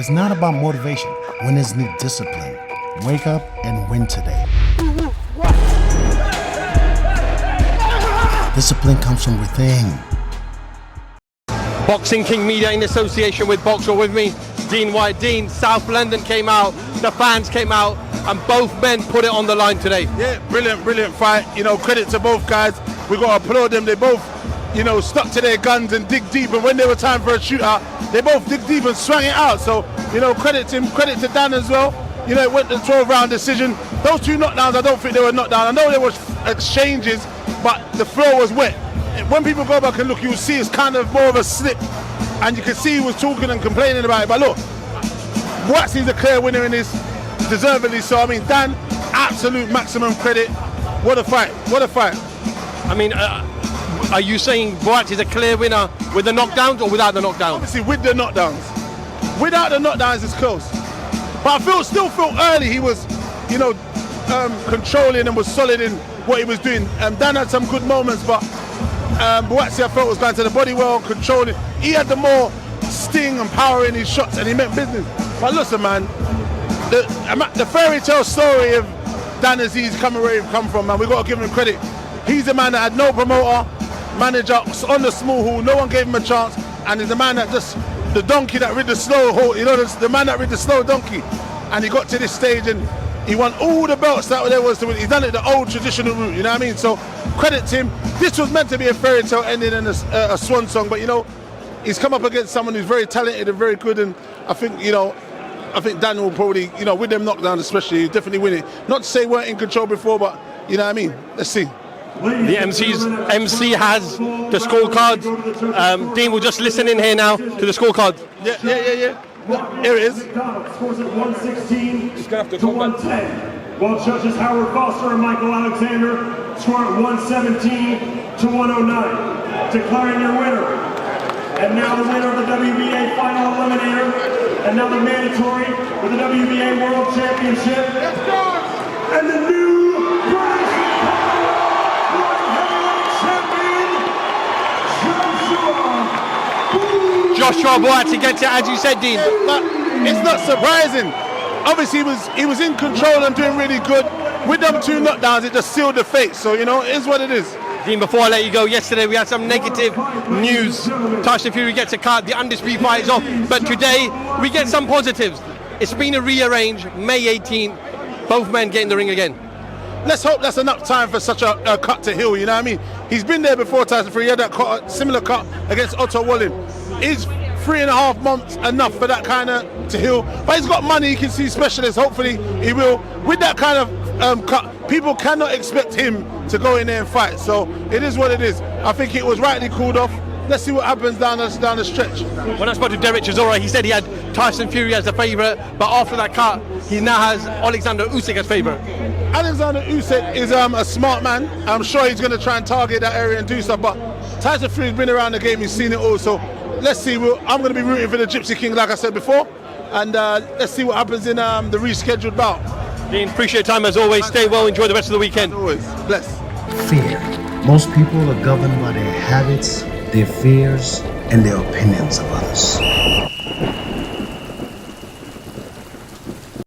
It's not about motivation. Winners need discipline. Wake up and win today. Discipline comes from within. Boxing King Media in association with Boxer with me, Dean Whyte. Dean, South London came out, the fans came out, and both men put it on the line today. Yeah, brilliant fight. You know, credit to both guys. We got to applaud them. They both, you know, stuck to their guns and dig deep. And when there was time for a shootout, they both dig deep and swung it out. So, you know, credit to him, credit to Dan as well. You know, it went to 12-round decision. Those two knockdowns, I don't think they were knockdown. I know there was exchanges, but the floor was wet. When people go back and look, you'll see it's kind of more of a slip, and you can see he was talking and complaining about it. But look, BUATSI's a clear winner in this, deservedly so. I mean, Dan, absolute maximum credit. What a fight! What a fight! I mean, are you saying BUATSI's a clear winner with the knockdowns or without the knockdowns? Obviously, with the knockdowns. Without the knockdowns, it's close. But I still felt early he was, you know, controlling and was solid in what he was doing. Dan had some good moments, but BUATSI I felt was going to the body well, controlling. He had the more sting and power in his shots, and he meant business. But listen, man, the fairy tale story of Dan AZEEZ coming where he come from, man, we got to give him credit. He's a man that had no promoter, manager on the small hall, no one gave him a chance, and he's a man that just, the donkey that rid the slow hall, you know, the man that rid the slow donkey, and he got to this stage and he won all the belts that there was to win. He's done it the old traditional route, you know what I mean? So credit to him. This was meant to be a fairy tale ending and a swan song, but you know, he's come up against someone who's very talented and very good, and I think, you know, I think Dan will probably, you know, with them knockdowns especially, he'll definitely win it. Not to say weren't in control before, but you know what I mean? Let's see. The MC has the scorecards. Dean will just listen in here now to the scorecards. Yeah. Here it is. Scores at 116 to 110. While judges Howard Foster and Michael Alexander score at 117 to 109. Declaring your winner. And now the winner of the WBA final eliminator. And now the mandatory for the WBA World Championship. And the new British Joshua BUATSI gets it, as you said, Dean. But it's not surprising. Obviously, he was in control and doing really good. With them two knockdowns, it just sealed the fate. So, you know, it is what it is. Dean, before I let you go, yesterday we had some negative news. Tyson Fury gets a cut, the undisputed fight is off. But today, we get some positives. It's been rearranged, May 18th. Both men get in the ring again. Let's hope that's enough time for such a cut to heal, you know what I mean? He's been there before, Tyson Fury. He had that similar cut against Otto Wallin. Is 3.5 months enough for that kind of to heal? But he's got money, he can see specialists, hopefully he will. With that kind of cut, people cannot expect him to go in there and fight. So it is what it is. I think it was rightly called off. Let's see what happens down the stretch. When I spoke to Derek Chisora, he said he had Tyson Fury as the favourite, but after that cut, he now has Alexander Usyk as favourite. Alexander Usyk is a smart man. I'm sure he's going to try and target that area and do stuff, but Tyson Fury's been around the game, he's seen it all, so let's see. I'm going to be rooting for the Gypsy King, like I said before, and let's see what happens in the rescheduled bout. Dean, appreciate your time as always. Stay well, enjoy the rest of the weekend. As always, bless. Fear. Most people are governed by their habits, their fears, and their opinions of others.